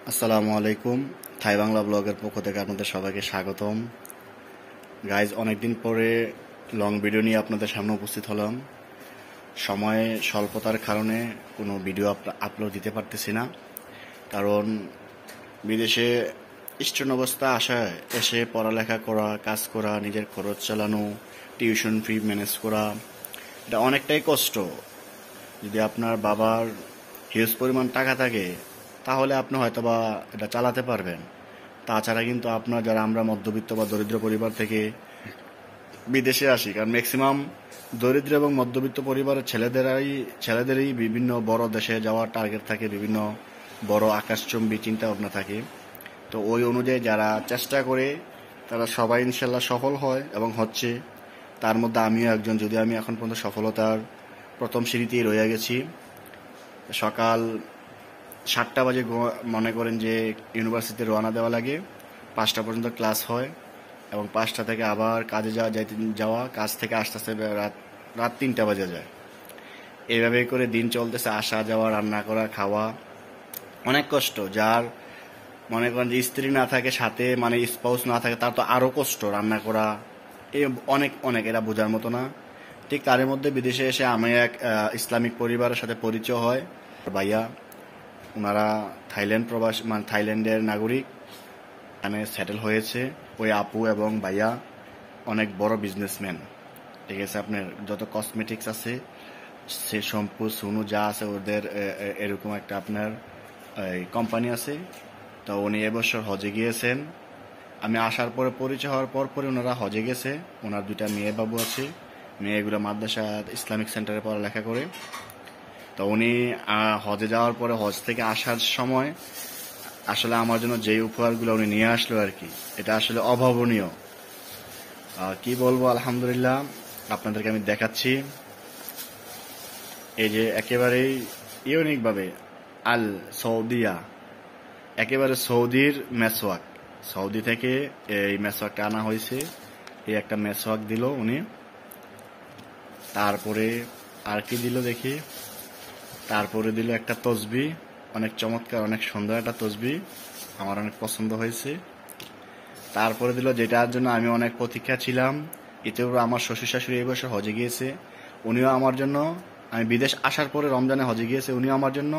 আসসালামু আলাইকুম। থাই বাংলা ব্লগের পক্ষ থেকে আপনাদের সবাইকে স্বাগতম। গাইজ, অনেকদিন পরে লং ভিডিও নিয়ে আপনাদের সামনে উপস্থিত হলাম। সময়ে স্বল্পতার কারণে কোনো ভিডিও আপলোড দিতে পারতেছি না, কারণ বিদেশে স্টুডেন্ট অবস্থা আসায় এসে পড়ালেখা করা, কাজ করা, নিজের খরচ চালানো, টিউশন ফি ম্যানেজ করা, এটা অনেকটাই কষ্ট। যদি আপনার বাবার হিউজ পরিমাণ টাকা থাকে তাহলে আপনি হয়তোবা এটা চালাতে পারবেন। তাছাড়া কিন্তু আপনার যারা আমরা মধ্যবিত্ত বা দরিদ্র পরিবার থেকে বিদেশে আসি, কারণ ম্যাক্সিমাম দরিদ্র এবং মধ্যবিত্ত পরিবারের ছেলেদেরই বিভিন্ন বড় দেশে যাওয়ার টার্গেট থাকে, বিভিন্ন বড় আকাশচুম্বী চিন্তা ভাবনা থাকে। তো ওই অনুযায়ী যারা চেষ্টা করে তারা সবাই ইনশাল্লাহ সফল হয় এবং হচ্ছে। তার মধ্যে আমিও একজন, যদি আমি এখন পর্যন্ত সফলতার প্রথম সিঁড়িতেই রয়ে গেছি। সকাল 7টা বাজে মনে করেন যে ইউনিভার্সিটিতে রওনা দেওয়া লাগে, 5টা পর্যন্ত ক্লাস হয় এবং 5টা থেকে আবার কাজে যাওয়া, কাজ থেকে আস্তে আস্তে রাত 3টা বাজে যায়। এইভাবে করে দিন চলতেছে, আসা যাওয়া, রান্না করা, খাওয়া, অনেক কষ্ট। যার মনে করেন যে স্ত্রী না থাকে সাথে, মানে স্পাউস না থাকে, তার তো আরো কষ্ট রান্না করা, এই অনেক অনেক, এরা বোঝার মতো না। ঠিক তার মধ্যে বিদেশে এসে আমি এক ইসলামিক পরিবারের সাথে পরিচয় হয়। ভাইয়া, ওনারা থাইল্যান্ডের নাগরিক, এখানে সেটেল হয়েছে। ওই আপু এবং ভাইয়া অনেক বড় বিজনেসম্যান। ঠিক আছে, আপনার যত কসমেটিক্স আছে, সে শ্যাম্পু সুনু যা আছে, ওদের এরকম একটা আপনার কোম্পানি আছে। তো উনি এবছর হজে গিয়েছেন। আমি আসার পরে, পরিচয় হওয়ার পরে ওনারা হজে গেছে। ওনার 2টা মেয়ে বাবু আছে। মেয়েগুলো মাদ্রাসা ইসলামিক সেন্টারে পড়ালেখা করে। তো উনি হজে যাওয়ার পরে, হজ থেকে আসার সময় আসলে আমার জন্য যে উপহারগুলো উনি নিয়ে আসলো আর কি, এটা আসলে অভাবনীয়। কি বলবো, আলহামদুলিল্লাহ। আপনাদেরকে আমি দেখাচ্ছি। এই যে একেবারেই ইউনিক ভাবে আল সৌদিয়া, একেবারে সৌদির মেসওয়াক, সৌদি থেকে এই মেসওয়াকটা আনা হয়েছে। এই একটা মেসওয়াক দিল উনি। তারপরে আর কি দিল দেখি, তারপরে দিল একটা তসবি, অনেক চমৎকার, অনেক সুন্দর একটা তসবি, আমার অনেক পছন্দ হয়েছে। তারপরে দিল যেটার জন্য আমি অনেক প্রতীক্ষা ছিলাম। ইতিপূর্বে আমার শ্বশুর শাশুড়ি এই বছর হজে গিয়েছে, উনিও আমার জন্য, আমি বিদেশ আসার পরে রমজানে হজে গিয়েছে, উনিও আমার জন্য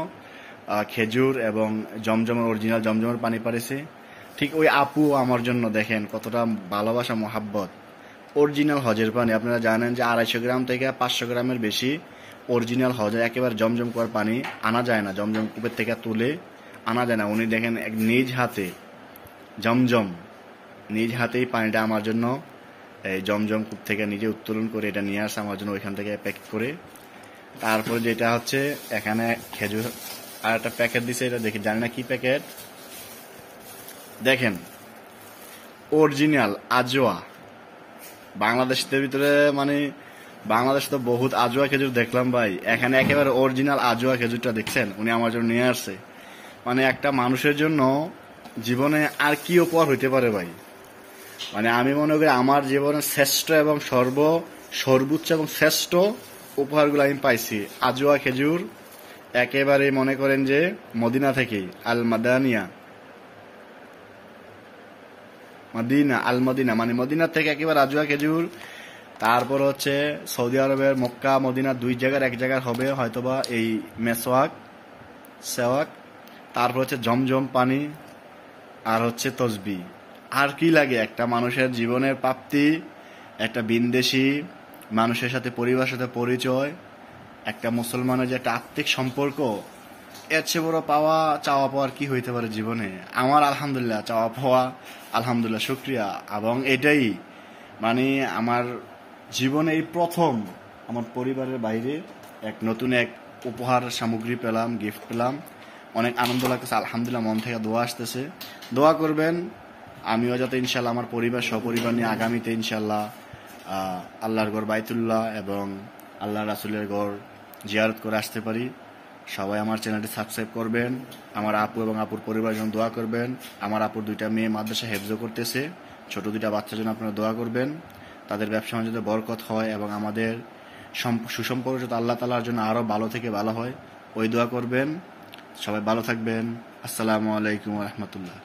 খেজুর এবং জমজমের, অরিজিনাল জমজমের পানি পাড়েছে। ঠিক ওই আপু আমার জন্য, দেখেন কতটা ভালোবাসা, মোহাব্বত। অরিজিনাল হজের পানি, আপনারা জানেন যে 250 গ্রাম থেকে 500 গ্রামের বেশি অরিজিনাল হজের একেবারে জমজম করার পানি আনা যায় না, জমজম কূপের থেকে তুলে আনা যায় না। উনি দেখেন নিজ হাতে জমজম, নিজ হাতেই পানিটা আমার জন্য এই জমজম কূপ থেকে নিজে উত্তোলন করে এটা নিয়ে আসে আমার জন্য, ওইখান থেকে প্যাক করে। তারপরে যেটা হচ্ছে এখানে খেজুর আর একটা প্যাকেট দিছে, এটা দেখি, জানি না কি প্যাকেট। দেখেন অরিজিনাল আজোয়া। বাংলাদেশের ভিতরে মানে বাংলাদেশে তো বহুত আজোয়া খেজুর দেখলাম ভাই, এখানে একেবারে অরিজিনাল আজোয়া খেজুরটা দেখছেন উনি আমার জন্য নিয়ে আসছে। মানে একটা মানুষের জন্য জীবনে আর কি উপহার হইতে পারে ভাই। মানে আমি মনে করি আমার জীবনের শ্রেষ্ঠ এবং সর্বোচ্চ এবং শ্রেষ্ঠ উপহারগুলো আমি পাইছি আজোয়া খেজুর। একেবারে মনে করেন যে মদিনা থেকেই, আল মাদানিয়া, মদিনা, আল মদিনা, মানে মদিনা থেকে একেবারে আজোয়া খেজুর। তারপর হচ্ছে সৌদি আরবের মক্কা মদিনা 2 জায়গার এক জায়গার হবে হয়তোবা এই সেওয়াক। তারপর হচ্ছে জমজম পানি, আর হচ্ছে তসবি। আর কি লাগে একটা মানুষের জীবনের প্রাপ্তি, একটা বিনদেশি মানুষের সাথে, পরিবারের সাথে পরিচয়, একটা মুসলমানের যে একটা আত্মিক সম্পর্ক, এর চেয়ে বড় চাওয়া পাওয়ার কি হইতে পারে জীবনে। আমার আলহামদুলিল্লাহ চাওয়া পাওয়া, আলহামদুলিল্লাহ, শুক্রিয়া। এবং এটাই মানে আমার জীবনে এই প্রথম আমার পরিবারের বাইরে নতুন এক উপহার সামগ্রী পেলাম, গিফট পেলাম, অনেক আনন্দ লাগতেছে। আলহামদুলিল্লাহ, মন থেকে দোয়া আসতেছে। দোয়া করবেন আমিও যাতে ইনশাল্লাহ আমার সপরিবার নিয়ে আগামীতে ইনশাল্লাহ আল্লাহর ঘর বাইতুল্লাহ এবং আল্লাহ রাসুলের ঘর জিয়ারত করে আসতে পারি। সবাই আমার চ্যানেলটি সাবস্ক্রাইব করবেন। আমার আপু এবং আপুর পরিবারের জন্য দোয়া করবেন। আমার আপুর 2টা মেয়ে মাদ্রাসা হেফজো করতেছে, ছোট 2টা বাচ্চার জন্য আপনারা দোয়া করবেন। তাদের ব্যবসা বাণিজ্যে বরকত হয় এবং আমাদের সুসম্পর্ক যাতে আল্লাহ তাআলার জন্য আরো ভালো থেকে ভালো হয়, ওই দোয়া করবেন। সবাই ভালো থাকবেন। আসসালামু আলাইকুম রহমতুল্লাহ।